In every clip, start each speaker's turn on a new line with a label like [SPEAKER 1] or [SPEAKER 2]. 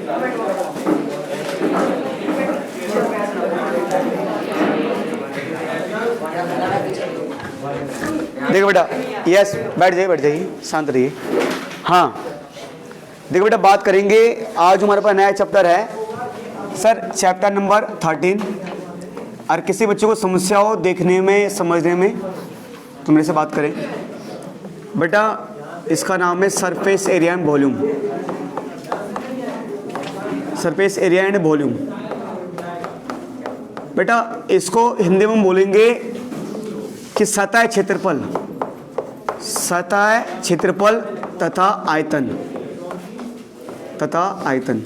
[SPEAKER 1] देखो बेटा, यस, बैठ जाइए, शांत रहिए। हाँ देखो बेटा, बात करेंगे आज हमारे पास नया चैप्टर है सर, चैप्टर नंबर 13। और किसी बच्चे को समस्या हो देखने में समझने में तो मेरे से बात करें। बेटा इसका नाम है surface area and volume. Surface area and volume. बेटा इसको हिंदी में बोलेंगे कि सतह क्षेत्रफल, सतह क्षेत्रफल तथा आयतन, तथा आयतन।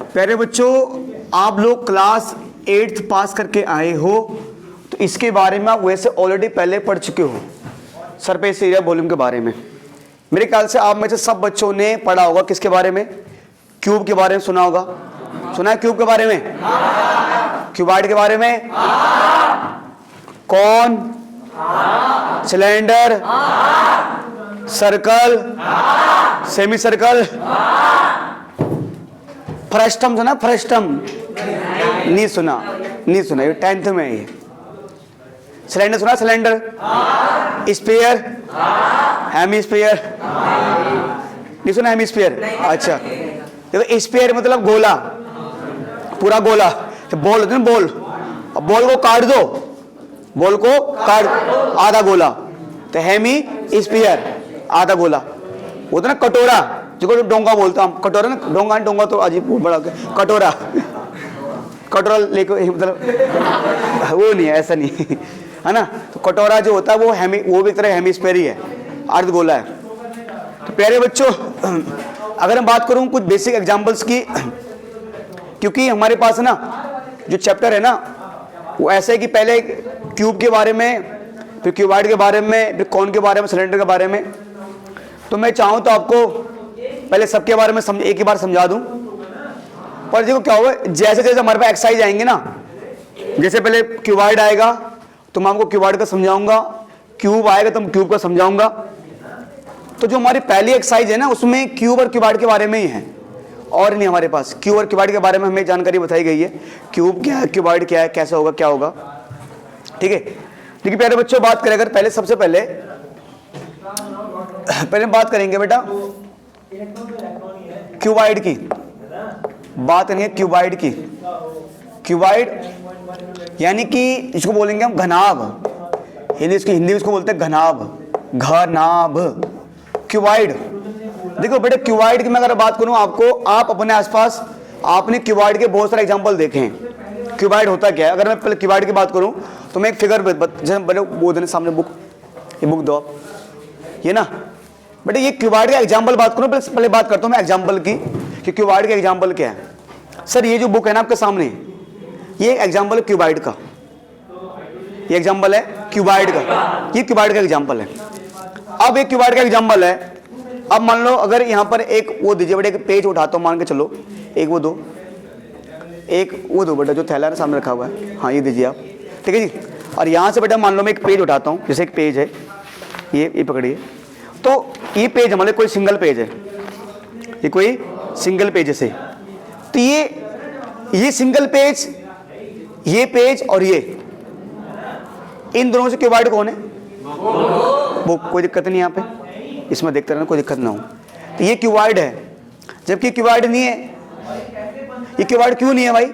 [SPEAKER 1] प्यारे बच्चों, आप लोग क्लास 8th पास करके आए हो तो इसके बारे में आप वैसे ऑलरेडी पहले पढ़ चुके हो, सरफेस एरिया वॉल्यूम के बारे में। मेरे ख्याल से आप में से सब बच्चों ने पढ़ा होगा किसके बारे में, क्यूब के बारे में सुना होगा। सुना है क्यूब के बारे में, क्यूबॉइड के बारे में, कौन, cylinder, circle, semi circle, frustum सुना, फ्रस्टम नहीं सुना, नहीं सुना, ये 10th में है। सिलेंडर सुना, सिलेंडर, स्फीयर, हेमीस्फीयर नहीं सुना, हेमीस्फीयर। अच्छा देखो, स्फीयर मतलब गोला, पूरा गोला। तो बॉल होती है ना, बॉल, अब बॉल को काट दो, बॉल को काट, आधा गोला, तो हेमी स्फीयर, आधा गोला। वो तो ना कटोरा, जिसको डोंगा बोलता हम, कटोरा ना, डोंगा डोंगा तो अजीब बड़ा कटोरा, कटोरा लेके मतलब वो नहीं है, ऐसा नहीं है ना। तो कटोरा जो होता है वो वो भी एक तरह हेमीस्फीयर ही है, अर्ध गोला है। तो प्यारे बच्चों, अगर मैं बात करूं कुछ बेसिक एग्जांपल्स की, क्योंकि हमारे पास ना जो चैप्टर है ना वो ऐसे है कि पहले क्यूब के बारे में, फिर क्यूबॉइड के बारे में, फिर कौन के बारे में, सिलेंडर के बारे में। तो मैं चाहूँ तो आपको पहले सबके बारे में एक ही बार समझा दूं। पर देखो क्या होगा, जैसे जैसे हमारे पास एक्सरसाइज आएंगे ना, जैसे पहले क्यूबॉइड आएगा तो मैं आपको क्यूबॉइड का समझाऊंगा, क्यूब आएगा तो मैं क्यूब का समझाऊंगा। तो जो हमारी पहली एक्सरसाइज है ना उसमें क्यूब और क्यूबॉइड के बारे में ही है, और नहीं हमारे पास। क्यूब और क्यूबॉइड के बारे में हमें जानकारी बताई गई है, क्यूब क्या है, क्यूबॉइड क्या है, कैसे होगा, क्या होगा, ठीक है। देखिए प्यारे बच्चों, बात करें अगर पहले, सबसे पहले बात करेंगे बेटा क्यूबॉइड की, बात करेंगे क्यूबॉइड की। क्यूबॉइड यानी कि इसको बोलेंगे हम घनाभ, हिंदी में इसको बोलते हैं घनाभ, घनाभ, क्यूबॉइड। देखो बेटा, क्यूबॉइड की मैं अगर बात करूं आपको, आप अपने आसपास आपने क्यूबॉइड के बहुत सारे एग्जांपल देखे हैं। क्यूबॉइड होता क्या है, अगर मैं पहले क्यूबॉइड की बात करूं तो मैं एक फिगर जैसे पहले वो देने सामने बुक, ये बुक दो आप, ये ना बेटा, ये क्यूबॉइड का एग्जांपल बात करूं, पहले बात करता हूं मैं एग्जांपल की कि क्यूबॉइड का एग्जांपल क्या है। सर ये जो बुक है ना आपके सामने, ये एग्जांपल है क्यूबॉइड का, ये एग्जांपल है क्यूबॉइड का, ये क्यूबॉइड का एग्जांपल है। अब एक क्यूबॉइड का एग्जांपल है, अब मान लो अगर यहाँ पर एक वो दीजिए बेटा, एक पेज उठाता हूँ, मान के चलो, एक वो दो, एक वो दो बेटा, जो थैला ना सामने रखा हुआ है, हाँ ये दीजिए आप, ठीक है जी। और यहाँ से बेटा मान लो मैं एक पेज उठाता हूँ, जैसे एक पेज है, ये पकड़िए, तो ये पेज हमारे कोई सिंगल पेज है, ये कोई सिंगल पेज है से, तो ये सिंगल पेज, ये पेज और ये, इन दोनों से क्यूबॉइड कौन है, वो कोई दिक्कत नहीं यहाँ पे, इसमें देखते रहना, कोई दिक्कत ना हो। तो ये क्यूबॉइड है, जबकि क्यूबॉइड नहीं है। ये क्यूबॉइड क्यों नहीं है भाई,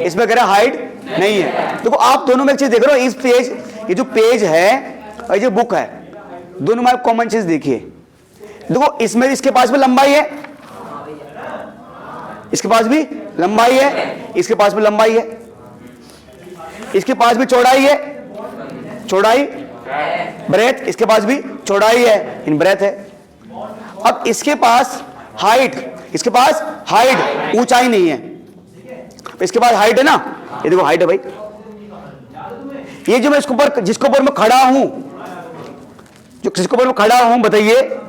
[SPEAKER 1] इसमें कह रहा हाइट नहीं है। देखो आप दोनों में एक चीज देख रहे हो, इस पेज, ये जो पेज है और ये जो बुक है, दोनों में आप कॉमन चीज देखिए। देखो इसमें इसके पास भी लंबाई है, इसके पास भी लंबाई है, इसके पास भी लंबाई है, इसके पास भी चौड़ाई है, चौड़ाई ब्रेथ, इसके पास भी चौड़ाई है, इन ब्रेथ है। अब इसके पास हाइट, इसके पास हाइट, ऊंचाई नहीं है, इसके पास हाइट है ना, ये देखो हाइट है भाई। ये जो मैं इसके ऊपर, जिसके ऊपर मैं खड़ा हूं, जो जिसके ऊपर मैं खड़ा हूं, बताइए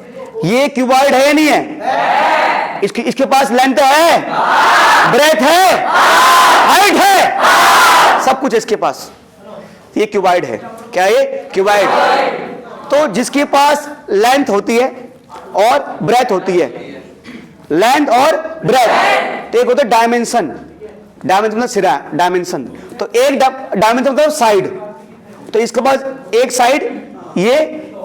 [SPEAKER 1] ये क्यूबॉइड है या नहीं है? इसके पास लेंथ है, ब्रेथ है, हाइट है, सब कुछ इसके पास, ये क्यूबॉइड है। क्या ये क्यूबॉइड? तो जिसके पास लेंथ होती है और ब्रेथ होती है, लेंथ और ब्रेथ। तो एक होता है डायमेंशन, डायमेंशन मतलब सिरा, डायमेंशन। तो एक डायमेंशन मतलब साइड, तो इसके पास एक साइड ये,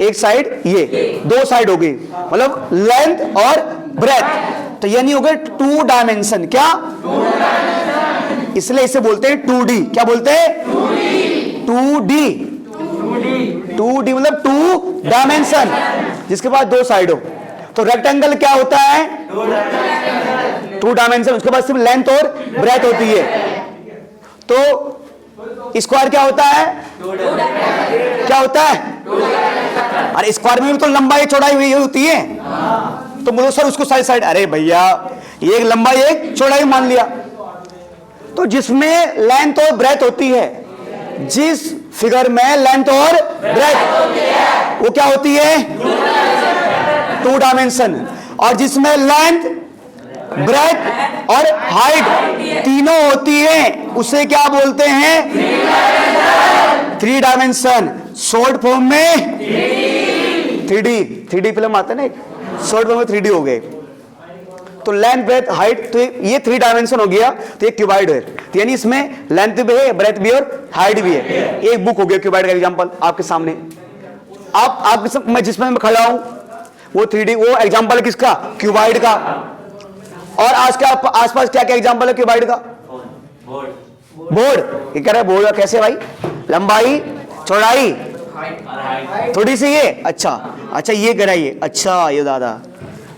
[SPEAKER 1] एक साइड ये, दो साइड हो गई, मतलब लेंथ और ब्रेथ। तो यानी हो गए 2 डायमेंशन। क्या? इसलिए इसे बोलते हैं 2D। क्या बोलते हैं? 2D। 2D मतलब 2 डायमेंशन, जिसके पास 2 साइड हो। तो रेक्टेंगल क्या होता है? 2 डायमेंशन, उसके बाद सिर्फ लेंथ और ब्रेथ होती है। तो स्क्वायर क्या होता है? क्या होता है? अरे स्क्वायर में भी तो लंबाई चौड़ाई हुई होती है। तो बोलो सर उसको साइड साइड, अरे भैया एक लंबाई एक चौड़ाई मान लिया। तो जिसमें लेंथ और ब्रेथ होती है, जिस फिगर में लेंथ और ब्रेथ, वो क्या होती है? 2 डायमेंशन। और जिसमें लेंथ, ब्रेथ और हाइट तीनों होती है, उसे क्या बोलते हैं? 3 डायमेंशन। शॉर्ट फॉर्म में 3D फिल्म आता है ना, शॉर्ट फॉर्म में 3D हो गए। तो लेंथ, ब्रेथ, हाइट, तो ये 3 डायमेंशन हो गया। तो ये क्यूबाइड है। तो यानी इसमें लेंथ भी है, ब्रेथ भी और हाइट भी है। एक बुक हो गया क्यूबाइड का एग्जांपल आपके सामने। आपके मैं जिसमें मैं खड़ा हूं वो 3D, वो एग्जांपल है किसका? क्यूबाइड का। और आज के आसपास क्या क्या एग्जांपल है क्यूबाइड का? बोर्ड। ये कह रहा है बोर्ड कैसे भाई? लंबाई, चौड़ाई, थोड़ी सी ये, अच्छा ये कह रहा है ये, अच्छा ये दादा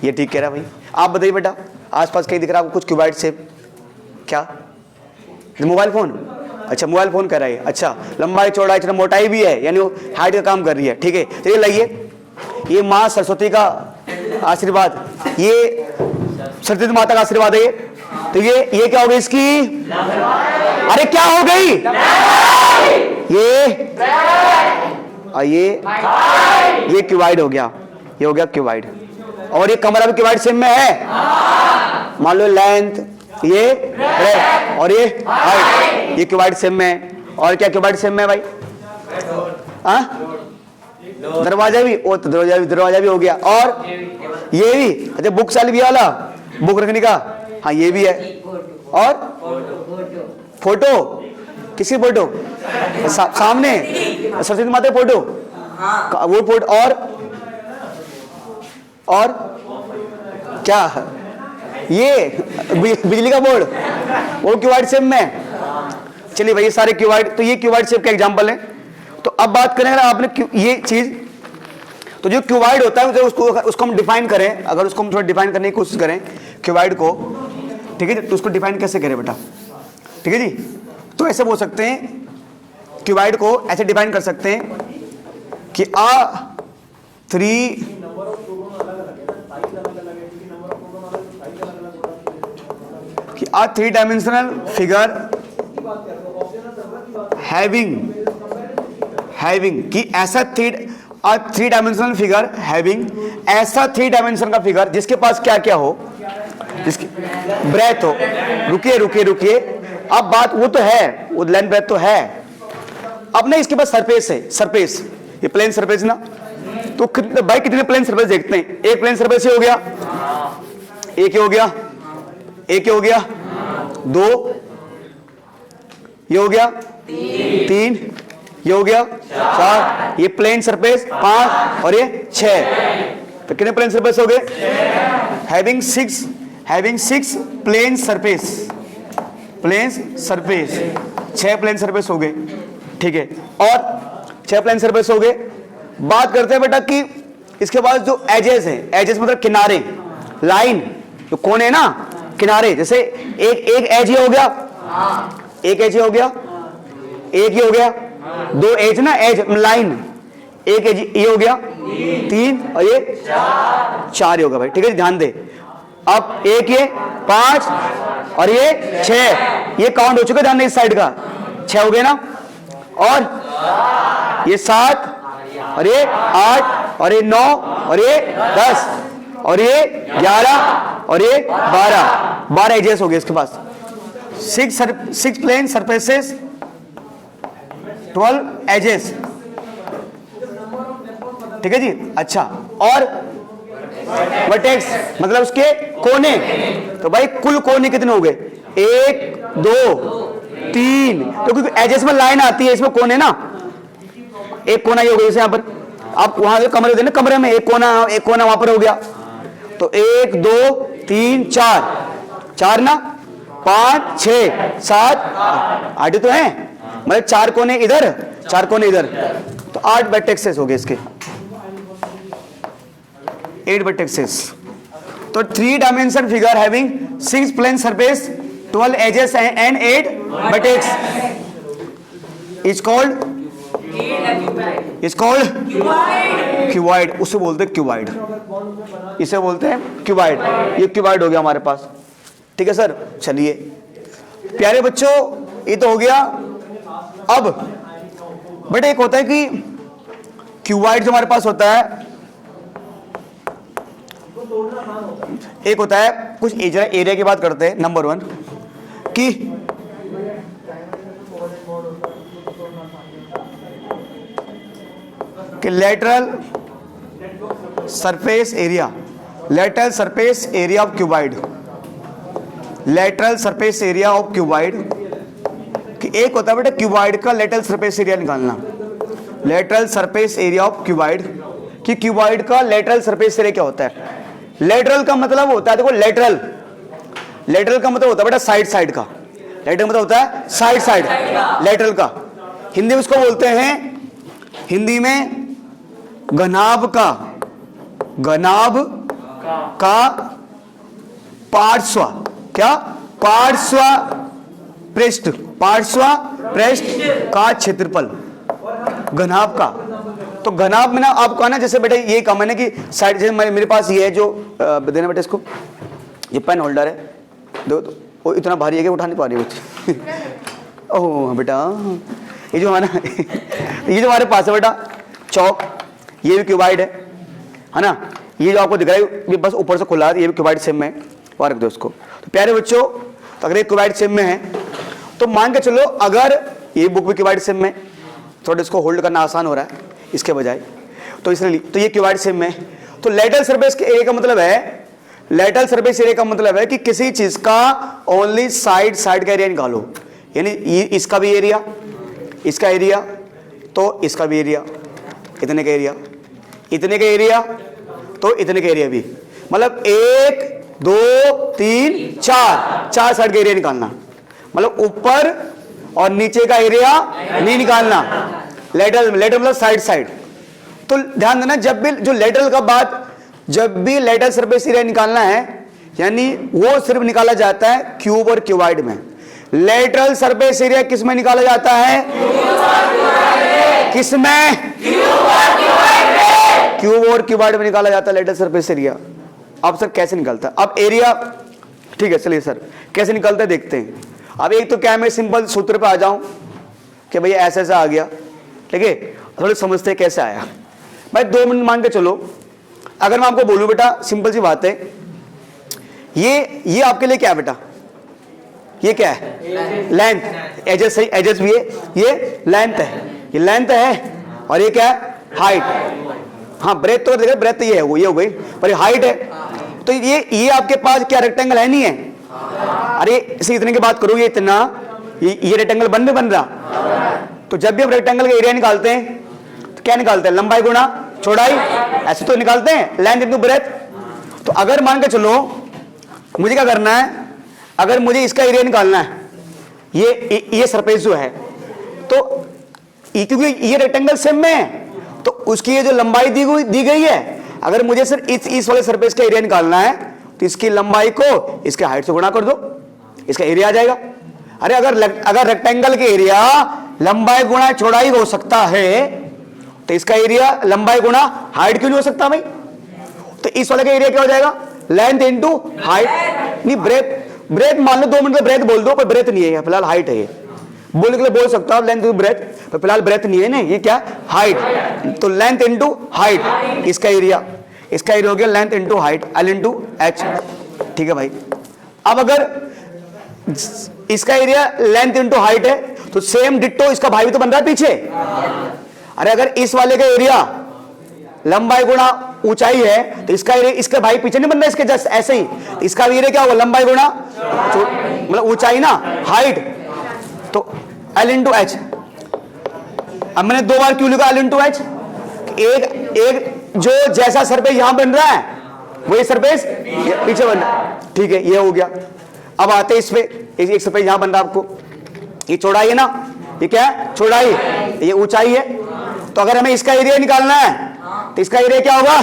[SPEAKER 1] ये ठीक कह रहा है भाई। आप बताइए बेटा, आसपास कहीं दिख रहा है आपको कुछ क्यूबाइड से? क्या? Mobile phone? अच्छा मोबाइल फोन कर रहा है। अच्छा लंबाई, चौड़ाई, मोटाई भी है, यानी वो हाइट का काम कर रही है। ठीक है, तो ये लाइए, ये माँ सरस्वती का आशीर्वाद, ये सरस्वती माता का आशीर्वाद है। तो ये क्या हो गई इसकी? अरे क्या हो गई? ये क्यूबाइड हो गया, ये हो गया क्यूबाइड। और ये कमरा भी क्यूबाइड शेप में है। मान लो लेंथ, ये ब्रेथ और ये हाइट, ये क्यूबाइड शेप में है। और क्या क्यूबाइड शेप में है भाई? दरवाजा भी, ओ तो दरवाजा भी हो गया। और ये भी, अच्छा बुक सेल्फ भी वाला, बुक रखने का, हाँ ये भी है। और फोटो, किसी फोटो सामने सरस्वती माता फोटो, वो फोटो। और क्या? ये बिजली का बोर्ड, वो क्यूबाइड शेप में। चलिए भाई ये सारे क्यूबाइड, तो ये क्यूबाइड शेप का एग्जांपल है। तो अब बात करें अगर आपने ये चीज, तो जो क्यूबाइड होता है उसको हम डिफाइन करें, अगर उसको हम थोड़ा डिफाइन करने की कोशिश करें क्यूबाइड को, ठीक है, तो उसको डिफाइन कैसे करें बेटा? ठीक है जी, तो ऐसे बोल सकते हैं, क्यूबाइड को ऐसे डिफाइन कर सकते हैं कि a 3-dimensional figure having कि ऐसा 3-dimensional figure having ऐसा 3 डायमेंशन का फिगर जिसके पास क्या क्या हो, जिसकी ब्रेथ हो। रुकिए, अब बात वो तो है, वो लेंथ ब्रेथ तो है। अब ना इसके पास सरफेस है, सरफेस, ये प्लेन सरफेस ना। तो भाई कितने प्लेन सरफेस देखते हैं? एक प्लेन सरफेस हो गया, एक हो गया, एक हो गया, 2 ये हो गया, 3 ये हो गया, 4 ये प्लेन सरफेस, 5 और ये 6। तो कितने प्लेन सरफेस हो गए? Having 6 plane surface, 6 plane surface हो गए। ठीक है, और 6 प्लेन सरफेस हो गए। बात करते हैं बेटा कि इसके बाद जो एजेस है, एजेस मतलब किनारे, लाइन, जो कोने ना, किनारे, जैसे एक एज ये हो गया, एक एज ये हो गया, एक ये हो गया, 2 एज ना, एज लाइन, एक एज ये हो गया, 3 और ये 4 ये होगा भाई। ठीक है, ध्यान दे। अब एक ये 5 और ये 6, ये काउंट हो चुका, ध्यान दे इस साइड का 6 हो गए ना। और ये 7 और ये 8 और ये 9 और ये 10 और ये 11 और ये 12 एजेस हो गए इसके पास। 6 प्लेन सरफेसेस, 12 एजेस। ठीक है जी। अच्छा, और वर्टेक्स मतलब उसके कोने। तो भाई कुल कोने कितने हो गए? 1 2 3। तो क्योंकि एजेस में लाइन आती है, इसमें कोने ना, एक कोना ये हो गया जैसे यहाँ पर आप वहां से कमरे देने, कमरे में एक कोना वहां पर हो गया। तो 1 2 3 4 ना, 5 6 7 8 तो है, मतलब 4 कोने इधर 4 कोने इधर, तो 8 वर्टेक्सेस हो गए इसके, 8 वर्टेक्सेस। तो 3 dimension figure having 6 plane surface 12 edges and 8 vertex is called cuboid. उसे बोलते हैं क्यूबॉइड, इसे बोलते हैं क्यूबॉइड। ये क्यूबॉइड हो गया हमारे पास, ठीक है सर। चलिए प्यारे बच्चों, ये तो हो गया। अब बेटा एक होता है कि क्यूबॉइड जो हमारे पास होता है, एक होता है कुछ एरिया की बात करते हैं। नंबर 1 कि lateral surface area, lateral surface area of cuboid, lateral surface area of cuboid. कि एक होता है बेटा क्यूबॉइड का लेटरल सरफेस एरिया निकालना, lateral surface area of cuboid. कि क्यूबॉइड का लेटरल सरफेस एरिया क्या होता है? लेटरल का मतलब होता है, देखो लेटरल, लेटरल का मतलब होता है बेटा साइड साइड का, लेटरल मतलब होता है साइड साइड, लेटरल का हिंदी में उसको बोलते हैं, हिंदी में घनाभ का, घनाभ का पार्श्व, क्या? पार्श्व पृष्ठ, पार्श्व पृष्ठ का क्षेत्रफल, घनाभ का। तो घनाभ में ना आपको ना, जैसे बेटा ये कम है ना कि साइड, जैसे मेरे पास ये है जो देना बेटा इसको, ये पेन होल्डर है, दो तो वो इतना भारी है कि उठा नहीं पा रही बच्ची। ओह बेटा ये जो हमारा ये जो हमारे पास है बेटा चौक, ये भी क्यूबॉइड है ना। ये जो आपको दिख रहा है ये बस ऊपर से खुला है, ये भी क्यूबॉइड शेप में है, वहाँ रख दो उसको। तो प्यारे बच्चों, तो अगर ये क्यूबॉइड शेप में है तो मान के चलो, अगर ये बुक भी क्यूबॉइड शेप में, थोड़ा इसको होल्ड करना आसान हो रहा है इसके बजाय, तो इसलिए तो ये क्यूबॉइड शेप में। तो लेटरल सरफेस के एरिया का मतलब है, लेटरल सरफेस एरिया का मतलब है कि किसी चीज का ओनली साइड साइड का एरिया निकालो, यानी ये इसका भी एरिया, इसका एरिया, तो इसका भी एरिया, इतने का एरिया, इतने का एरिया, तो इतने का एरिया भी, मतलब 1 2 3 4 साइड का एरिया निकालना, मतलब ऊपर और नीचे का एरिया नहीं निकालना। लेटरल, लेटरल मतलब साइड साइड। तो ध्यान देना, जब भी जो लेटरल का बात, जब भी लेटरल सरफेस एरिया निकालना है, यानी वो सिर्फ निकाला जाता है क्यूब और क्यूबॉइड में। लेटरल सरफेस एरिया किस में निकाला जाता है? किस में? क्यूब और क्यूबॉइड में निकाला जाता है लेटरल सरफेस एरिया। अब सर कैसे निकलता है? अब एरिया, ठीक है चलिए सर कैसे निकलता है देखते हैं। अब एक तो क्या मैं सिंपल सूत्र पे आ जाऊं कि भैया ऐसा ऐसा आ गया, ठीक है, थोड़े समझते हैं कैसे आया। भाई 2 मिनट मान के चलो, अगर मैं आपको बोलूं बेटा सिंपल सी बात है, ये आपके लिए क्या है बेटा? ये क्या है? लेंथ, एजेस सही, एजेस भी है, ये लेंथ है, ये लेंथ है, और ये क्या है? हाइट। हाँ ब्रेथ तो देखो, ब्रेथ तो ये है, वो ये हो गई, पर ये हाइट है। तो ये आपके पास क्या रेक्टेंगल है? नहीं है। अरे इसे इतने की बात करो, ये इतना, ये रेक्टेंगल बन रहा। तो जब भी हम रेक्टेंगल का एरिया निकालते हैं तो क्या निकालते हैं? लंबाई गुणा चौड़ाई, ऐसे तो निकालते हैं, लेंथ इनटू ब्रेथ। तो अगर मान के चलो मुझे क्या करना है, अगर मुझे इसका एरिया निकालना है, ये सरफेस जो है, तो क्योंकि ये रेक्टेंगल सेम में है, तो उसकी ये जो लंबाई दी गई है, अगर मुझे सिर्फ इस वाले सरफेस का एरिया निकालना है तो इसकी लंबाई को इसके हाइट से गुणा कर दो, इसका एरिया आ जाएगा। अरे अगर रेक्टेंगल के एरिया लंबाई गुणा चौड़ाई हो सकता है, तो इसका एरिया लंबाई गुणा हाइट क्यों नहीं हो सकता भाई? तो इस वाले का एरिया क्या हो जाएगा? Length into height. नहीं ब्रेथ मान लो 2 मिनट में ब्रेथ बोल दो, पर ब्रेथ नहीं है, फिलहाल हाइट है। ये बोलने के लिए बोल सकता हूं लेंथ इनटू ब्रेथ, पर फिलहाल ब्रेथ नहीं है ना, ये क्या? हाइट। तो लेंथ इनटू हाइट, इसका एरिया हो गया length into height, L into H। ठीक है भाई। अब अगर इसका एरिया लेंथ इनटू हाइट है, तो सेम डिट्टो इसका भाई भी तो बन रहा है पीछे। अरे अगर इस वाले का एरिया लंबाई गुणा ऊंचाई है तो इसका एरिया, इसके भाई पीछे नहीं बन रहा, इसके जस्ट ऐसे ही, इसका भी एरिया क्या होगा, लंबाई गुणा मतलब ऊंचाई ना, हाइट, तो L इंटू एच। अब मैंने 2 बार क्यों लिखा L इंटू एच? एक जो जैसा सरफेस यहां बन रहा है वही सरफेस पीछे बन रहा है, ठीक है, ये हो गया। अब आते इस पे, एक सरफेस यहां बन रहा है आपको, ये चौड़ाई है ना, ये क्या है, चौड़ाई, ये ऊंचाई है। तो अगर हमें इसका एरिया निकालना है तो इसका एरिया क्या होगा,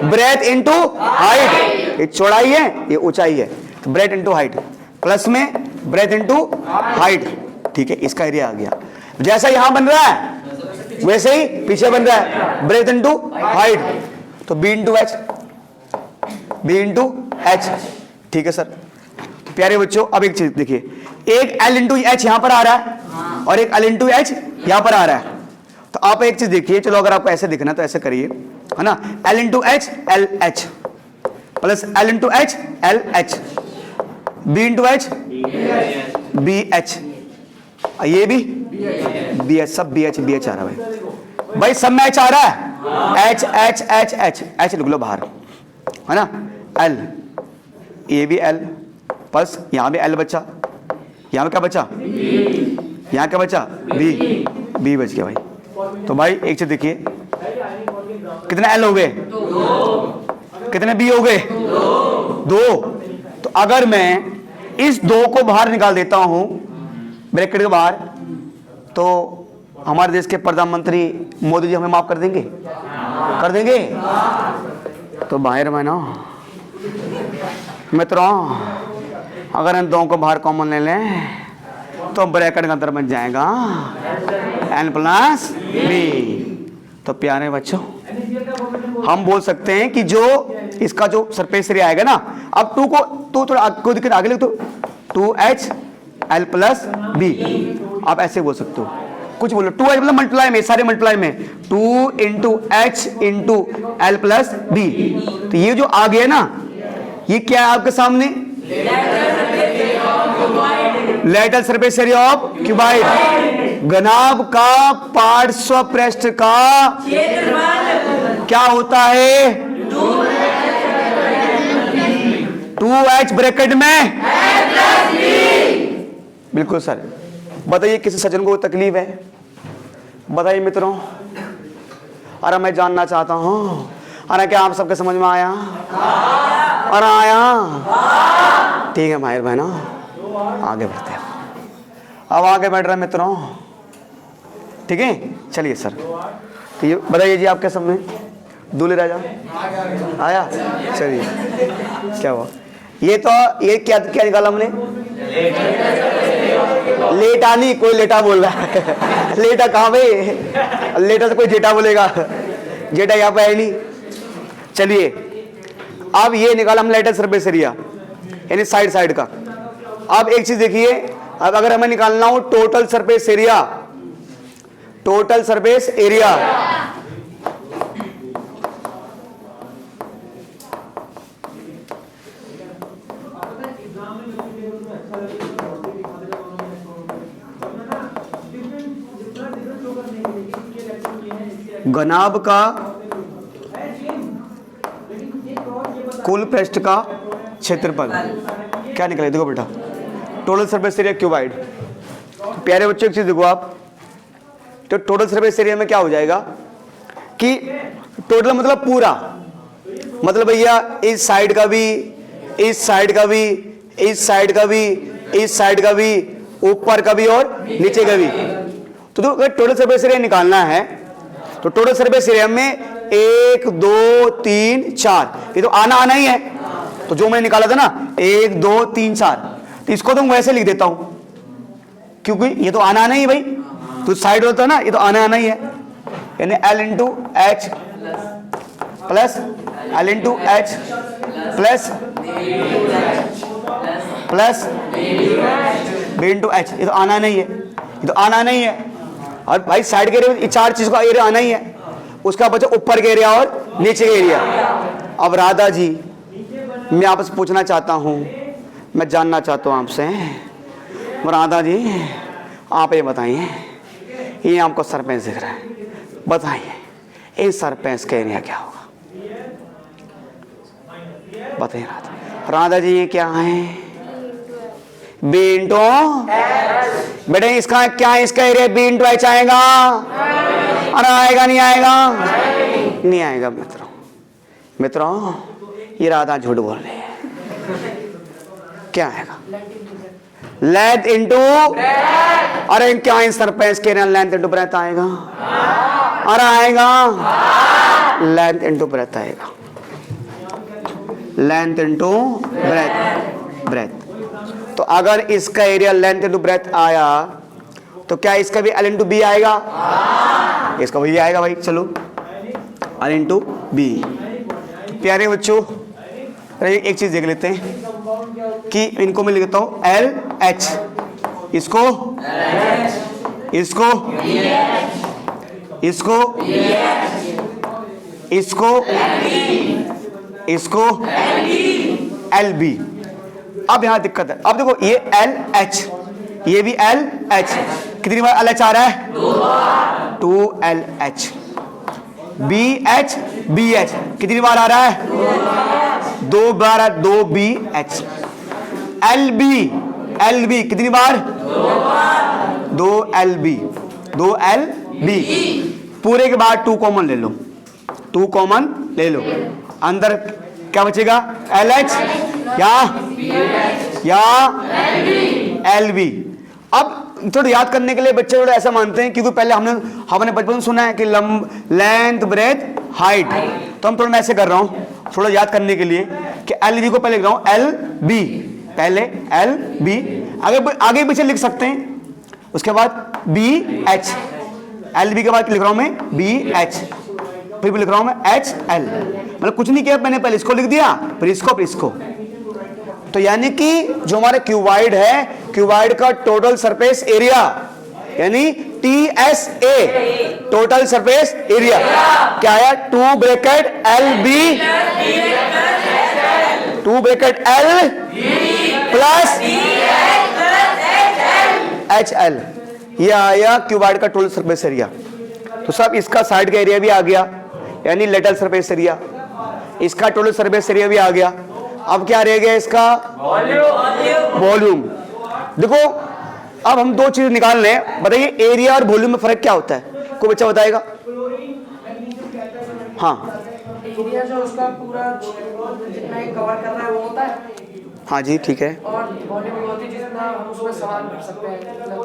[SPEAKER 1] ब्रेथ इनटू हाइट, ये चौड़ाई है ये ऊंचाई है, तो ब्रेथ इनटू हाइट, प्लस में ब्रेथ इनटू हाइट, ठीक है, इसका एरिया आ गया। जैसा यहां बन रहा है वैसे ही पीछे बन रहा है, ब्रेथ इनटू हाइट, तो B into H, B into H, ठीक है सर। तो प्यारे बच्चों अब एक चीज देखिए, एक L इंटू एच यहां पर आ रहा है और एक L इंटू एच यहां पर आ रहा है। तो आप एक चीज देखिए, चलो अगर आपको ऐसे दिखना तो ऐसे करिए, है ना, L into H L H plus L into H L H, B into H B H, ये भी बी एच, सब बी एच आ रहा है भाई सब में एच आ रहा है, H H H H H लिख लो बाहर, है ना, एल, ये भी एल, प्लस यहां भी एल बचा, यहां क्या बचा, यहां क्या बचा, बी बच गया भाई। तो भाई एक चीज देखिए, कितने एल हो गए, कितने बी हो गए, 2। तो अगर मैं इस 2 को बाहर निकाल देता हूं ब्रैकेट के बाहर, तो हमारे देश के प्रधानमंत्री मोदी जी हमें माफ कर देंगे, कर देंगे? तो बाहर में ना मित्रों, अगर इन 2 को बाहर कॉमन ले लें तो ब्रैकेट का अंतर बन जाएगा n प्लस बी। तो प्यारे बच्चों हम बोल सकते हैं कि जो इसका जो सरफेस एरिया आएगा ना, अब 2 को थोड़ा आगे लिख दो, 2h L प्लस बी, आप ऐसे बोल सकते हो, कुछ बोलो, 2h मतलब मल्टीप्लाई में, सारे मल्टीप्लाई में, 2 into H into L plus B. तो ये जो आ गया ना, ये क्या है आपके सामने, lateral surface area of cuboid, घनाभ का पार्श्व पृष्ठ का क्या होता है, 2h ब्रैकेट में, बिल्कुल सर। बताइए किसी सज्जन को तकलीफ है, बताइए मित्रों, अरे मैं जानना चाहता हूं, अरे क्या आप सबके समझ में आया, अरे आया, ठीक है माहिर बहनों, आगे बढ़ते हैं। अब आगे बढ़ रहे हैं मित्रों, ठीक है, चलिए सर। तो ये बताइए जी, आपके सब में दूल्हे राजा आया, चलिए क्या हुआ, ये तो ये क्या क्या निकाला हमने, लेटा नहीं, कोई लेटा बोल रहा है लेटा कहाँ भाई, लेटा से कोई जेटा बोलेगा, जेटा यहाँ पे है नहीं। चलिए अब ये निकाला हम लेटर सरफेस एरिया, यानी साइड का। अब एक चीज देखिए, अब अगर हमें निकालना हो total surface area, total surface area, घनाभ का कुल पृष्ठ का क्षेत्रफल क्या निकले, देखो बेटा, टोटल सरफेस एरिया क्यूबाइड। तो प्यारे बच्चों एक चीज देखो आप, तो टोटल सरफेस एरिया में क्या हो जाएगा कि टोटल मतलब पूरा, मतलब भैया इस साइड का भी, इस साइड का भी, इस साइड का भी, इस साइड का भी, ऊपर का भी और नीचे का भी। तो अगर टोटल सरफेस एरिया निकालना है तो टोटल सरफेस एरिया में 1 2 3 4, ये तो आना ही है। तो जो मैंने निकाला था ना 1 2 3 4, तो इसको तो मैं वैसे लिख देता हूं, क्योंकि ये तो आना ही है भाई, तो साइड होता है ना, ये तो आना ही है, यानी L into H plus L into H plus B into H, ये तो आना नहीं है, ये तो आना नहीं है। और भाई साइड के एरिया, 4 चीज का एरिया आना ही है, उसका बचा ऊपर के एरिया और नीचे के एरिया। अब राधा जी मैं आपसे पूछना चाहता हूं, मैं जानना चाहता हूं आपसे, राधा जी आप ये बताइए, ये आपको सरफेस दिख रहा है, बताइए इस सरफेस का एरिया क्या होगा? बताइए राधा जी, ये क्या है? बी इंटू बेटे इसका क्या है? इसका एरिया बी इंटू एच आएगा? अरे आएगा नहीं आएगा? नहीं आएगा मित्रों, ये राधा झूठ बोल रही है। क्या आएगा? लेंथ इंटू, अरे क्या इन सरफेस के एरिया लेंथ इंटू ब्रेथ आएगा? अरे आएगा? लेंथ इंटू ब्रेथ आएगा, लेंथ इंटू ब्रेथ। तो अगर इसका एरिया लेंथ इंटू ब्रेथ आया तो क्या इसका भी एल इंटू बी आएगा? इसका वही आएगा भाई। चलो एल इंटू बी। प्यारे बच्चों, एक चीज देख लेते हैं कि इनको मैं लिखता हूं एल एच, इसको इसको इसको इसको इसको एल बी। अब यहां दिक्कत है। अब देखो ये एल एच, ये भी एल एच, कितनी बार एल एच आ रहा है? 2 L H. B H B H कितनी बार आ रहा है? 2 बार, 2 बी एच। एल बी कितनी बार? 2 एल बी, 2 एल बी। पूरे के बाद 2 कॉमन ले लो, 2 कॉमन ले लो, अंदर क्या बचेगा? एल एच या एल बी। अब थोड़ा याद करने के लिए बच्चे थोड़ा ऐसा मानते हैं, क्योंकि पहले हमने बचपन में सुना है कि लेंथ ब्रेथ हाइट, तो हम थोड़ा मैं ऐसे कर रहा हूं थोड़ा याद करने के लिए कि एल बी को पहले लिख रहा हूं एल बी, पहले एल बी, आगे पीछे लिख सकते हैं, उसके बाद बी एच, एल बी के बाद लिख रहा हूं मैं बी एच, फिर लिख रहा हूं मैं एच एल। मतलब कुछ नहीं किया मैंने, पहले इसको लिख दिया फिर इसको। तो यानी कि जो हमारे क्यूबाइड है, क्यूबाइड का टोटल सरफेस एरिया यानी TSA, टोटल सरफेस एरिया क्या है? 2 bracket L B, 2 bracket L plus H L, ये आया क्यूबाइड का टोटल सरफेस एरिया। तो सब इसका साइड का एरिया भी आ गया यानी लेटरल सरफेस एरिया, इसका टोटल सरफेस एरिया भी आ गया। अब क्या रह गया? इसका वॉल्यूम। देखो अब हम 2 चीज निकाल रहे हैं, बताइए एरिया और वॉल्यूम में फर्क क्या होता है? कोई बच्चा बताएगा? हाँ,
[SPEAKER 2] एरिया जो उसका पूरा जितना कवर कर रहा है वो होता है।
[SPEAKER 1] हाँ जी ठीक है।
[SPEAKER 2] और वॉल्यूम होती है जितना हम उसमें सामान भर सकते हैं,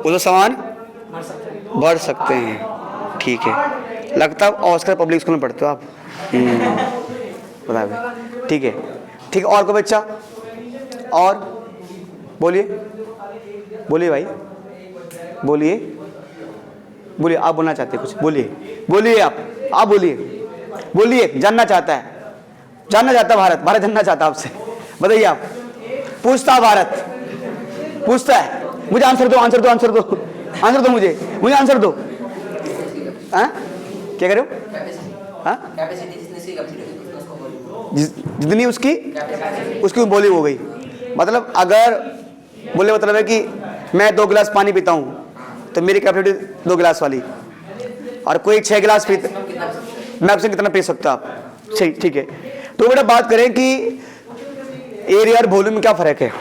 [SPEAKER 1] वो सामान भर सकते हैं, ठीक है। लगता है ऑस्कर पब्लिक स्कूल में पढ़ते हो आप। बताइए, ठीक है ठीक है। और कोई बच्चा? और बोलिए भाई, बोलिए आप बोलना चाहते हैं कुछ? बोलिए आप बोलिए। जानना चाहता है भारत जानना चाहता है आपसे। बताइए आप। पूछता है मुझे आंसर दो मुझे आंसर दो। हाँ क्या करो? जितनी उसकी बोली हो गई। मतलब अगर बोले मतलब है कि मैं 2 गिलास पानी पीता हूं तो मेरी कैपेसिटी 2 गिलास वाली, और कोई 6 गिलास पीता, मैं आपसे कितना पी सकता आप? सही, ठीक है। तो बेटा बात करें कि एरिया और वॉल्यूम में क्या फर्क है?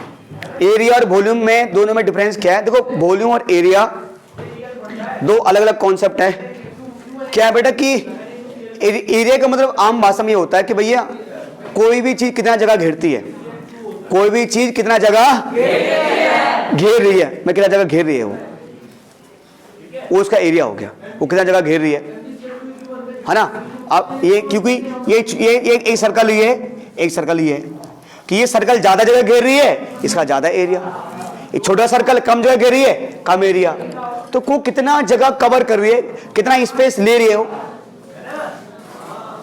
[SPEAKER 1] एरिया और वॉल्यूम में दोनों में डिफरेंस क्या है? देखो वॉल्यूम और एरिया 2 अलग अलग कॉन्सेप्ट है। क्या है बेटा कि एरिया का मतलब आम भाषा में ये होता है कि भैया कोई भी चीज कितना जगह घेरती है, कोई भी चीज कितना जगह घेर रही है, मैं कितना जगह घेर रही है वो उसका एरिया हो गया, वो कितना जगह घेर रही है ना। अब ये क्योंकि ये एक सर्कल ही है, कि ये सर्कल ज्यादा जगह घेर रही है, इसका ज्यादा एरिया। एक छोटा सर्कल कम जगह घेर रही है, कम एरिया। तो को कितना जगह कवर कर रही है, कितना स्पेस ले रही है वो,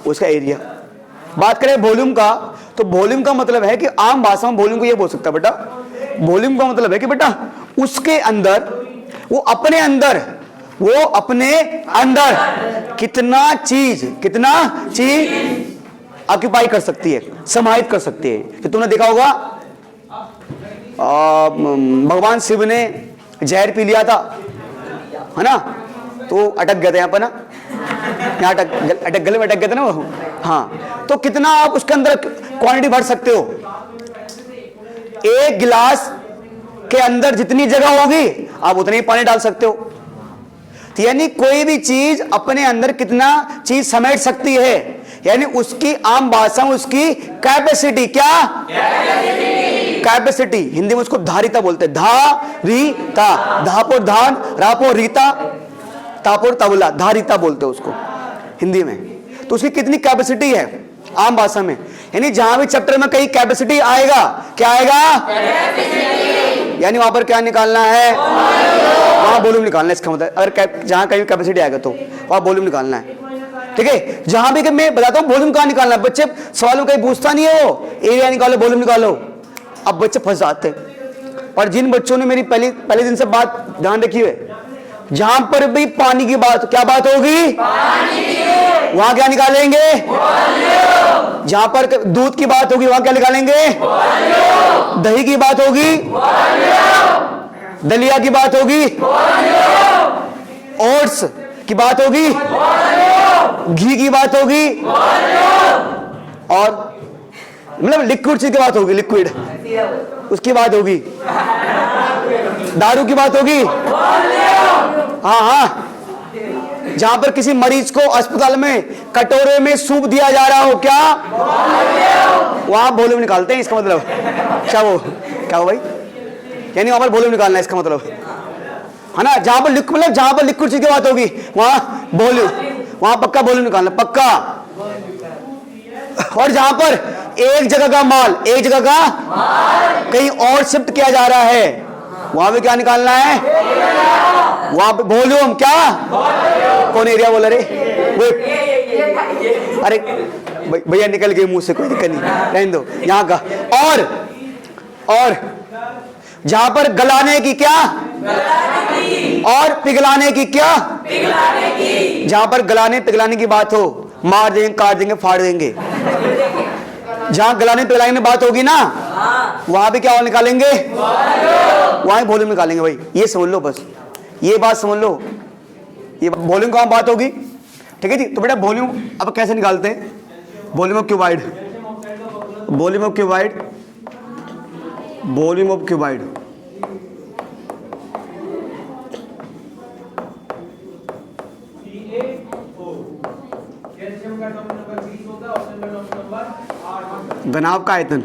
[SPEAKER 1] उसका एरिया। बात करें वॉल्यूम का, तो वॉल्यूम का मतलब है कि आम भाषा में वॉल्यूम को ये बोल सकता है बेटा, वॉल्यूम का मतलब है कि बेटा उसके अंदर वो अपने अंदर कितना चीज ऑक्यूपाई कर सकती है, समाहित कर सकती है। कि तुमने देखा होगा भगवान शिव ने जहर पी लिया था, है ना, तो अटक गए थे यहाँ पर ना, यहाँ अटक गले में अटक गए थे ना वो। हाँ, तो कितना आप उसके अंदर क्वांटिटी भर सकते हो? एक गिलास के अंदर जितनी जगह होगी आप उतनी ही पानी डाल सकते हो। तो यानी कोई भी चीज अपने अंदर कितना चीज समेट सकती है, यानी उसकी आम भाषा में उसकी कैपेसिटी। क्या कैपेसिटी? हिंदी में उसको धारिता बोलते हैं। धारिता, धापोर धान, रापोर रीता, तापोर तबला, धारिता बोलते हैं उसको हिंदी में। तो उसकी कितनी कैपेसिटी है आम भाषा में? यानी जहां भी चैप्टर में कहीं कैपेसिटी आएगा, क्या आएगा? यानी वहां पर क्या निकालना है? वहां वॉल्यूम निकालना है। इसका मतलब अगर जहां कहीं कैपेसिटी आएगा तो वहां वॉल्यूम निकालना है। ठीक है, जहां भी मैं बताता हूं वॉल्यूम कहां निकालना है। बच्चे सवाल में कहीं पूछता नहीं है वो, एरिया निकालो, वॉल्यूम निकालो। अब बच्चे फंस जाते हैं। और जिन बच्चों ने मेरी पहले दिन से बात ध्यान रखी है, जहां पर भी पानी की बात, क्या बात होगी? वहां क्या निकालेंगे? जहां पर दूध की बात होगी वहां क्या निकालेंगे? दही की बात होगी, दलिया की बात होगी, ओट्स की बात होगी, घी की बात होगी, और मतलब लिक्विड चीज की बात होगी, लिक्विड उसकी बात होगी, दारू की बात होगी। हाँ हाँ, जहां पर किसी मरीज को अस्पताल में कटोरे में सूप दिया जा रहा हो, क्या वहां वॉल्यूम निकालते हैं। इसका मतलब क्या हो भाई? यानी वहां पर वॉल्यूम निकालना है, इसका मतलब है ना। जहां पर लिक्विड चीज की बात होगी वहां वॉल्यूम, वहां पक्का वॉल्यूम निकालना, पक्का। और जहां पर एक जगह का माल कहीं और शिफ्ट किया जा रहा है, वहां पे क्या निकालना है? वहां पे वॉल्यूम। क्या? कौन एरिया बोला रे? अरे भैया निकल गए मुंह से, कोई दिक्कत नहीं, रहने दो। यहाँ का और जहां पर गलाने की, क्या? और पिघलाने की, क्या? जहां पर गलाने पिघलाने की बात हो, मार देंगे, काट देंगे, फाड़ देंगे। जहां गलाने पिघलाने की बात होगी ना, वहां भी क्या निकालेंगे? वहां वॉल्यूम निकालेंगे भाई। ये समझ लो, बस ये बात समझ लो, ये वॉल्यूम कहां बात होगी। ठीक है जी। तो बेटा वॉल्यूम अब कैसे निकालते हैं? Volume of cuboid, volume of cuboid, volume of cuboid. घनाभ का आयतन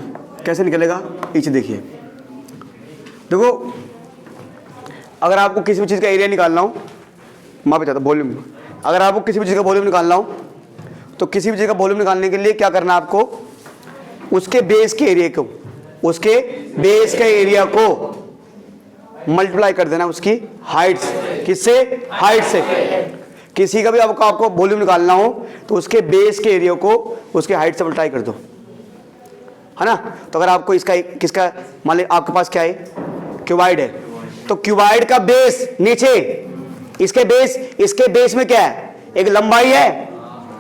[SPEAKER 1] कैसे निकलेगा? पीछे देखिए, देखो अगर आपको किसी भी चीज़ का एरिया निकालना हो, मैं बताता हूँ वॉल्यूम। अगर आपको किसी भी चीज़ का वॉल्यूम निकालना हो तो किसी भी चीज़ का वॉल्यूम निकालने के लिए क्या करना है आपको? उसके बेस के एरिया को, उसके बेस के एरिया को मल्टीप्लाई कर देना उसकी हाइट से। किससे? हाइट से। किसी का भी आपको वॉल्यूम निकालना हो तो उसके बेस के एरिया को उसके हाइट से मल्टीप्लाई कर दो, है ना। तो अगर आपको इसका किसका मान लीजिए आपके पास क्या है? क्यूबाइड है, तो क्यूबाइड का बेस नीचे, इसके बेस में क्या है? एक लंबाई है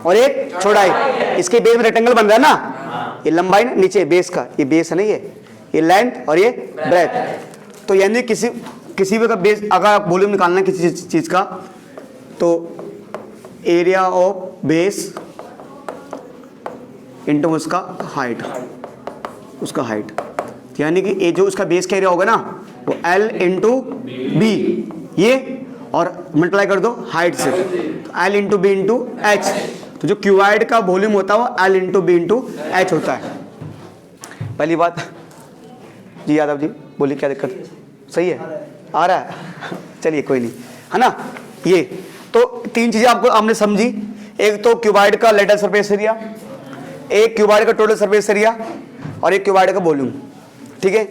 [SPEAKER 1] और एक चौड़ाई। इसके बेस में रेक्टेंगल बन रहा है ना, ये लंबाई ना, नीचे बेस का, ये बेस है ना, ये लेंथ और ये ब्रेथ। तो यानी किसी भी का बेस, अगर आप वॉल्यूम निकालना है किसी चीज का, तो एरिया ऑफ बेस इंटू उसका हाइट, उसका हाइट। यानी कि ये जो उसका बेस का एरिया होगा ना, वो L इंटू बी, ये, और मल्टीप्लाई कर दो हाइट से, तो L into B into H. तो जो क्यूबाइड का वॉल्यूम होता है वो L into B into H होता है। पहली बात जी, यादव जी बोलिए, क्या दिक्कत? सही है, आ रहा है? चलिए कोई नहीं, है ना। ये तो तीन चीजें आपको हमने समझी। एक तो क्यूबाइड का लेटरल सरफेस एरिया, एक क्यूबाइड का टोटल सरफेस एरिया, और एक क्यूबाइड का वॉल्यूम। ठीक है।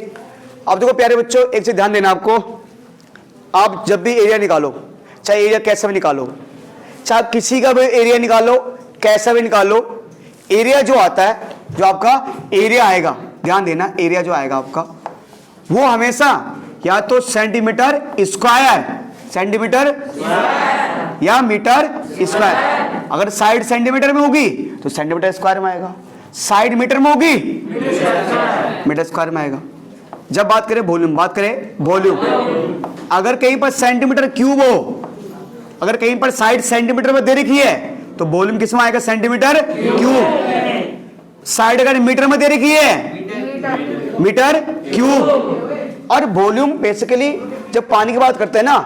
[SPEAKER 1] अब देखो प्यारे बच्चों, एक चीज ध्यान देना आपको, आप जब भी एरिया निकालो, चाहे एरिया कैसा भी निकालो, चाहे किसी का भी एरिया निकालो, कैसा भी निकालो, एरिया जो आता है, जो आपका एरिया आएगा, ध्यान देना, एरिया जो आएगा आपका, वो हमेशा या तो सेंटीमीटर स्क्वायर, सेंटीमीटर या मीटर स्क्वायर। अगर साइड सेंटीमीटर में होगी तो सेंटीमीटर स्क्वायर में आएगा, साइड मीटर में होगी मीटर स्क्वायर में आएगा। जब बात करें वॉल्यूम, बात करें वॉल्यूम, अगर कहीं पर सेंटीमीटर क्यूब हो, अगर कहीं पर साइड सेंटीमीटर में दे रखी है तो वॉल्यूम किस में आएगा? Centimetre cube. साइड अगर मीटर में दे रखी है, मीटर क्यूब। और वॉल्यूम बेसिकली जब पानी की बात करते हैं ना,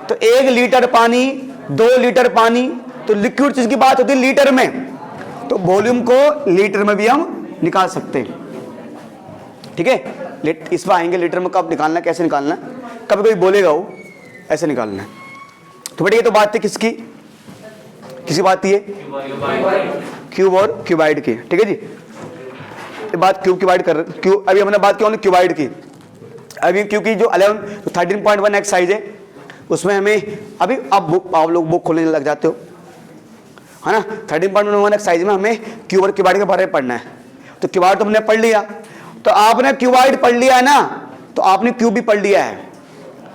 [SPEAKER 1] तो 1 लीटर पानी, 2 लीटर पानी, तो लिक्विड चीज की बात होती है लीटर में, तो वॉल्यूम को लीटर में भी हम निकाल सकते हैं। ठीक है, इस पर आएंगे लीटर में कब निकालना, कैसे निकालना, कभी कोई बोलेगा वो ऐसे निकालना है। तो बेटा ये तो बात थी किसकी, किसी बात थी ये क्यूब और क्यूबाइड की। ठीक है जी, ये बात क्यूब क्यूबाइड कर रहे, क्यूब अभी हमने बात की ओनली क्यूबाइड की। अभी क्योंकि जो 13.1 एक्सरसाइज है उसमें हमें अभी अब आप लोग बुक खोलने लग जाते हो, है ना। 13.1 एक्सरसाइज में हमें क्यूब और क्यूबाइड के बारे में पढ़ना है। तो क्यूबाइड तो हमने पढ़ लिया, तो आपने क्यूबाइड पढ़ लिया है ना, तो आपने क्यूब भी पढ़ लिया है,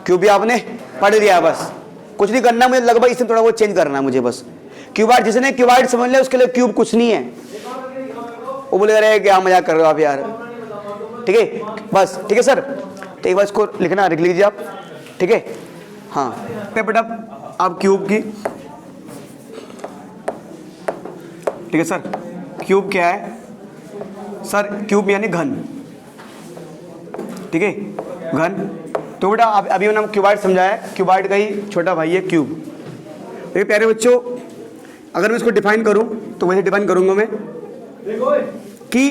[SPEAKER 1] क्यूब भी आपने पढ़ लिया है। बस कुछ नहीं करना मुझे, लगभग इसमें थोड़ा बहुत चेंज करना है मुझे बस। क्यूबाइड जिसने क्यूबाइड समझ लिया उसके लिए क्यूब कुछ नहीं है। वो बोले अरे क्या मजाक कर रहे हो आप यार, ठीक है बस। ठीक है सर, तो एक बार इसको लिखना, लिख लीजिए आप। ठीक है, हाँ बेटा आप क्यूब की, ठीक है सर। क्यूब क्या है सर? क्यूब यानी घन, ठीक है, घन। तो बेटा अभी मैंने क्यूबाइड समझाया, क्यूबाइड का ही छोटा भाई है क्यूब। तो प्यारे बच्चों, अगर मैं इसको डिफाइन करूं तो वैसे डिफाइन करूंगा मैं कि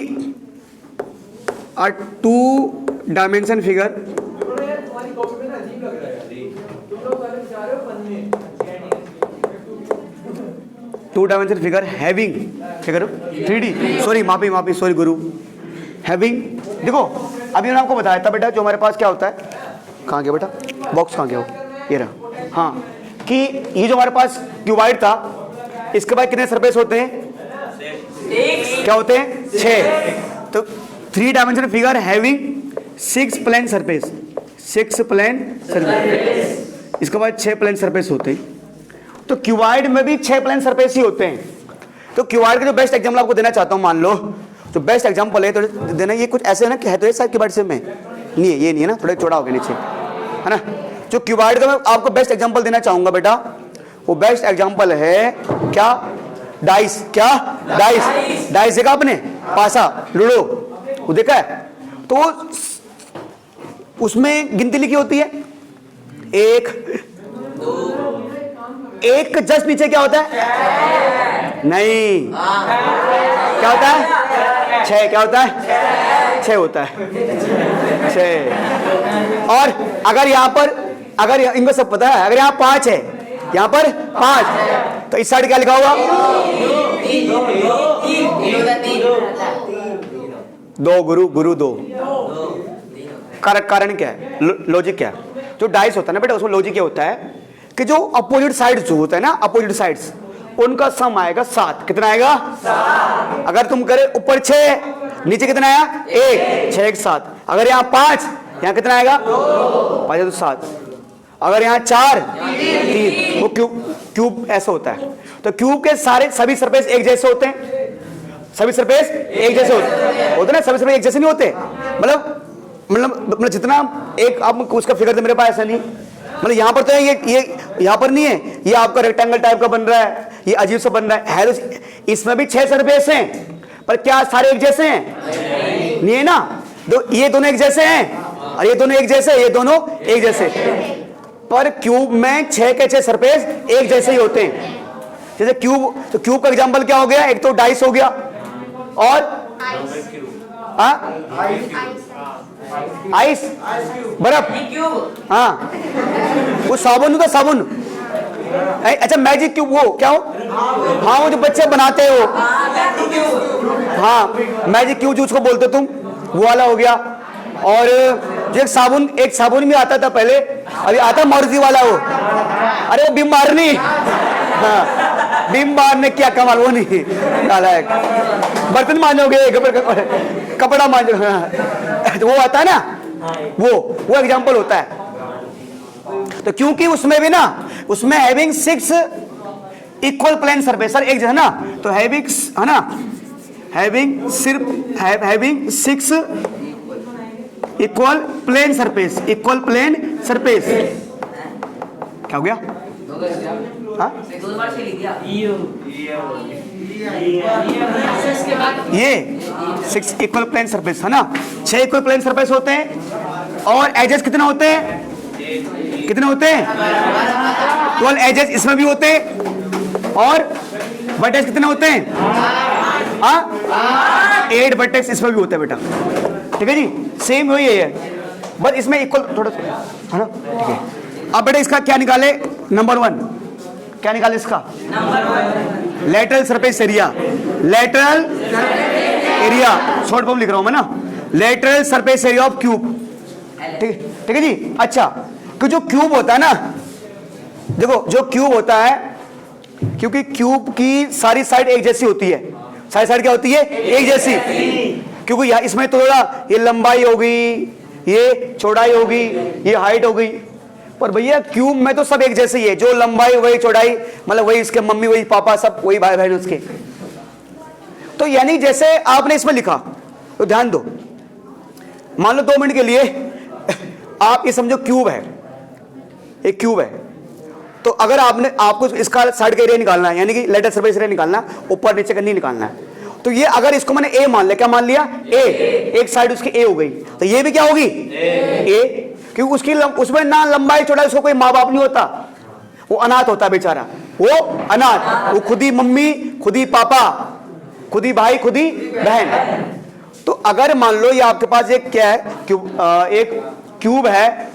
[SPEAKER 1] a 2 dimension figure, two dimension figure having, क्या करो 3D, सॉरी माफी सॉरी गुरु, हैविंग। देखो अभी मैंने आपको बताया था बेटा, जो हमारे पास क्या होता है, कहाँ गया बेटा बॉक्स, कहाँ गया हो, ये रहा, हाँ, कि ये जो हमारे पास क्यूबाइड था, इसके बाद कितने सरफेस होते हैं? क्या होते हैं? 6। तो 3 dimension figure having 6 plane surface, 6 plane surface, इसके बाद 6 प्लेन सरफेस होते हैं। तो क्यूबाइड में भी 6 प्लेन सरफेस ही होते हैं। तो क्यूबाइड का जो बेस्ट एग्जाम्पल आपको देना चाहता हूं, मान लो जो बेस्ट एग्जाम्पल है तो देना, ये कुछ ऐसे है ना कि है तो ये शायद क्यूबाइड से में नहीं है, ये नहीं है ना, थोड़ा चौड़ा हो गया नीचे, है ना। जो क्यूबाइड का मैं आपको बेस्ट एग्जाम्पल देना चाहूंगा बेटा, वो बेस्ट एग्जाम्पल है क्या? डाइस। क्या? डाइस। डाइस देखा आपने? पासा, लूडो, वो देखा है? तो उसमें गिनती लिखी होती है, एक जस्ट नीचे क्या होता है? नहीं, क्या होता है? 6। क्या होता है? 6 होता है, 6। और अगर यहां पर, अगर इनको सब पता है, अगर यहां 5 है, यहां पर 5, तो इस साइड क्या लिखा होगा? 2 गुरु 2। कारण क्या है? लॉजिक क्या है? जो डाइस होता है ना बेटा, उसमें लॉजिक क्या होता है कि जो अपोजिट साइड्स जो होता है ना, अपोजिट साइड्स, उनका सम आएगा 7। कितना आएगा? 7। अगर तुम करे ऊपर 6, नीचे कितना आया? 1, 6 1 7। अगर यहाँ 5, यहाँ कितना आएगा? 5 तो 7। अगर यहाँ 4 3, वो क्यूब ऐसा होता है। तो क्यूब के सभी सरफेस एक जैसे होते हैं, सभी सरफेस एक जैसे होते ना, सभी सरफेस एक जैसे नहीं होते। मतलब जितना एक आप उसका फिगर तो मेरे पास ऐसा नहीं, मतलब यहाँ पर तो है, ये यहाँ पर नहीं है, ये आपका रेक्टेंगल टाइप का बन रहा है, ये अजीब सा बन रहा है। इसमें भी 6 सरफेस हैं, पर क्या सारे एक जैसे हैं? नहीं है ना। ये दोनों एक जैसे हैं और ये दोनों एक जैसे, ये दोनों एक जैसे, पर क्यूब में 6 के 6 सरफेस एक जैसे ही होते हैं। जैसे क्यूब, तो क्यूब का एग्जांपल क्या हो गया? एक तो डाइस हो गया, और आइस, बर्फ, हाँ, वो साबुन होता, साबुन। अच्छा मैजिक क्यूब, वो क्या हो? हाँ, वो जो बच्चे बनाते हो, हाँ, मैजिक क्यूब जो उसको बोलते तुम, वो वाला हो गया। और जो एक साबुन भी आता था पहले, अभी आता मारुति वाला वो, अरे वो बीम मारनी, हाँ, बीम मारने क्या कमाल, वो नहीं नालायक, बर्तन मांजोगे, कपड़ा मांजो, तो वो आता है ना, वो एग्जांपल होता है। तो क्योंकि उसमें भी ना, उसमें having 6 equal plane surface, sir एक जैसा ना, तो हैविंग, है ना, having 6 equal plane surface, equal plane surface, क्या हो गया? हाँ? ये 6 इक्वल प्लेन सरफेस है ना, 6 इक्वल प्लेन सरफेस होते हैं और एजेस कितने होते हैं, कितने होते हैं 12 एजेस इसमें भी होते हैं और वर्टेक्स कितने होते हैं 8 वर्टेक्स इसमें भी होते हैं बेटा, ठीक है जी। सेम वही है बस इसमें इक्वल थोड़ा सा है ना, ठीक है। अब बेटा इसका क्या निकाले, नंबर 1 क्या निकाले इसका, lateral surface area, lateral area short form लिख रहा हूं मैं ना, lateral surface area of cube, ठीक है जी। अच्छा कि जो क्यूब होता है ना, देखो जो क्यूब होता है, क्योंकि क्यूब की सारी साइड एक जैसी होती है, सारी साइड क्या होती है एक जैसी, क्योंकि यहाँ इसमें तो थोड़ा ये लंबाई होगी, ये चौड़ाई होगी, ये हाइट हो गई, पर भैया क्यूब में तो सब एक जैसे ही है, जो लंबाई वही चौड़ाई, मतलब वही इसके मम्मी वही पापा सब वही भाई बहन उसके। तो यानी जैसे आपने इसमें लिखा तो ध्यान दो, मान लो 2 मिनट के लिए आप ये समझो क्यूब है, एक क्यूब है, तो अगर आपको इसका साइड का एरिया निकालना है, यानी कि लेटरल सरफेस एरिया निकालना है, ऊपर नीचे का नहीं निकालना है, तो ये अगर इसको मैंने ए मान लिया, क्या मान लिया ए, एक साइड उसकी ए हो गई, तो ये भी क्या होगी ए, क्योंकि उसमें ना लंबाई चौड़ाई, उसको कोई माँ बाप नहीं होता, वो अनाथ होता है बेचारा, वो अनाथ, वो खुद ही मम्मी खुद ही पापा खुद ही भाई खुद ही बहन। तो अगर मान लो ये आपके पास एक क्या है एक क्यूब है,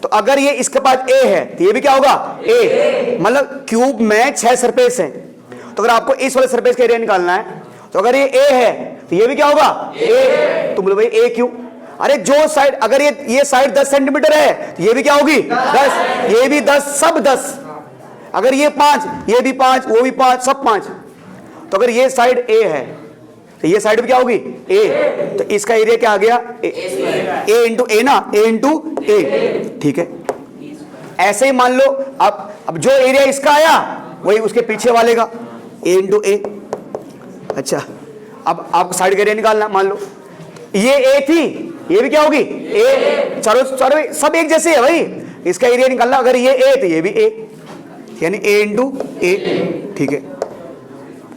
[SPEAKER 1] तो अगर ये इसके पास ए है तो ये भी क्या होगा ए, मतलब क्यूब में 6 सरफेस है, तो अगर आपको इस वाले सरफेस का एरिया निकालना है, तो अगर ये ए है तो ये भी क्या होगा ए, तो बोलो भाई ए क्यों, अरे जो साइड, अगर ये साइड 10 सेंटीमीटर है तो ये भी क्या होगी 10, ये भी 10, सब 10, अगर ये 5, ये भी 5, वो भी 5, सब 5, तो अगर ये साइड ए है तो ये साइड भी क्या होगी ए, तो इसका एरिया क्या आ गया ए इंटू ए ना, ए इंटू ए, ठीक है। ऐसे ही मान लो अब जो एरिया इसका आया वही उसके पीछे वाले का ए इंटू ए। अच्छा अब आपको साइड का एरिया निकालना, मान लो ये ए थी, ये भी क्या होगी ए, चारों सब एक जैसे है भाई, इसका एरिया निकालना, अगर ये ए तो ये भी ए, यानी ए इंटू ए, ठीक है।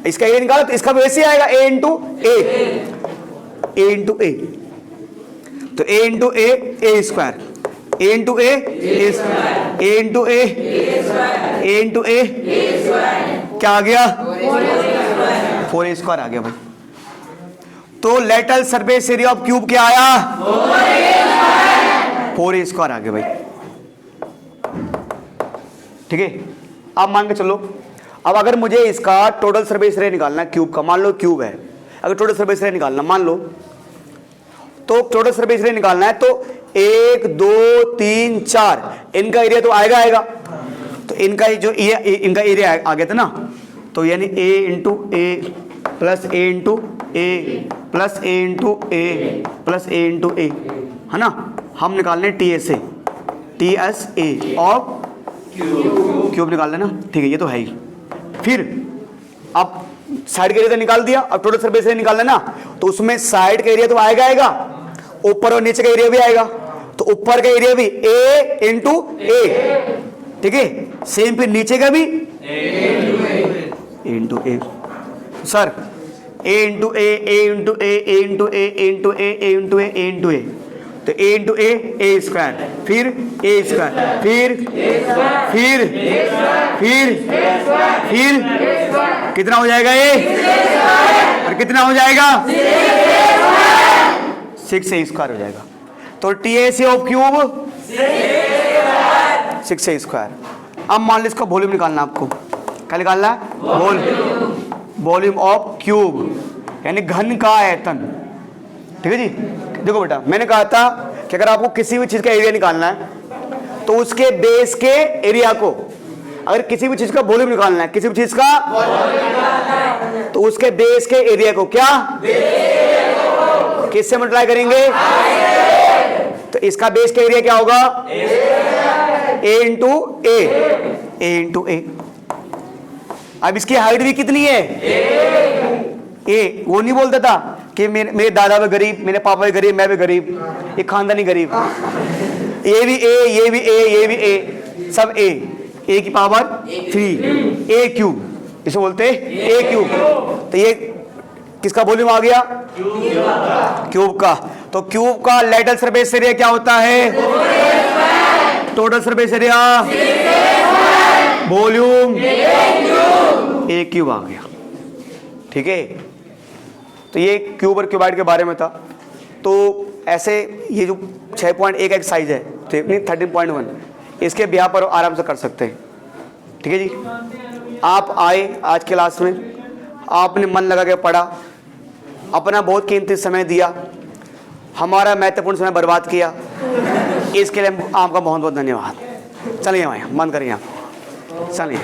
[SPEAKER 1] इसका एरिया निकालो तो इसका भी वैसे आएगा ए इंटू ए, ए इंटू ए, तो ए इंटू ए स्क्वायर, ए इंटू ए स्क्वायर, ए इंटू ए इंटू ए क्या आ गया 4a स्क्वायर आ गया भाई। तो lateral surface area of cube क्या आया 4a स्क्वायर आ गया भाई, ठीक है। अब मान के चलो, अब अगर मुझे इसका टोटल सरफेस एरिया निकालना है क्यूब का, मान लो क्यूब है, अगर टोटल सरफेस एरिया निकालना मान लो, तो टोटल सरफेस एरिया निकालना है तो 1 2 3 4 इनका एरिया तो आएगा, तो इनका जो इनका एरिया आ गया था ना, तो यानी ए इंटू ए प्लस ए इंटू ए प्लस ए इंटू ए प्लस ए इंटू ए, है ना। हम निकालने T S A of cube निकाल लेना, ठीक है, ये तो है ही। फिर अब साइड का एरिया तो निकाल दिया, अब टोटल सरफेस एरिया निकाल लेना, तो उसमें साइड का एरिया तो आएगा, ऊपर और नीचे का एरिया भी आएगा, तो ऊपर का एरिया भी ए इंटू ए, ठीक है। सेम फिर नीचे का भी ए इंटू ए, सर ए इंटू ए इंटू ए इंटू ए इंटू ए इंटू ए इंटू ए, तो ए इंटू ए स्क्वायर, फिर ए स्क्वायर, फिर कितना हो जाएगा ए, और कितना हो जाएगा 6a स्क्वायर हो जाएगा। तो TAC of cube 6a square. अब मान लो इसका वॉल्यूम निकालना, आपको क्या निकालना है वॉल्यूम ऑफ क्यूब, यानी घन का आयतन, ठीक है जी। देखो बेटा मैंने कहा था कि अगर आपको किसी भी चीज का एरिया निकालना है तो उसके बेस के एरिया को, अगर किसी भी चीज का वॉल्यूम निकालना है, किसी भी चीज का तो उसके बेस के एरिया को क्या किससे मल्टीप्लाई करेंगे, तो इसका बेस का एरिया क्या होगा ए इंटू ए। अब इसकी हाइट भी कितनी है ए, वो नहीं बोलता था कि मेरे दादा भी गरीब, मेरे पापा भी गरीब, मैं भी गरीब, ये खानदानी गरीब, ये भी ए, ये भी ए, ये भी ए, सब ए की पावर 3 ए क्यूब, इसे बोलते हैं ए क्यूब। तो ये किसका वॉल्यूम आ गया? क्यूब का। तो क्यूब का लेटरल सरफेस एरिया क्या होता है? टोटल सरफेस एरिया वॉल्यूम ए क्यूब आ गया। ठीक है, तो ये क्यूब और क्यूबाइड के बारे में था। तो ऐसे ये जो 6.1 एक्सरसाइज है, ठीक नहीं, 13.1, इसके ब्याह पर आराम से कर सकते हैं। ठीक है जी, आप आए आज क्लास में, आपने मन लगा के पढ़ा, अपना बहुत कीमती समय दिया, हमारा महत्वपूर्ण समय बर्बाद किया, इसके लिए आपका बहुत बहुत धन्यवाद। चलिए भाई, मन करिए आप, चलिए।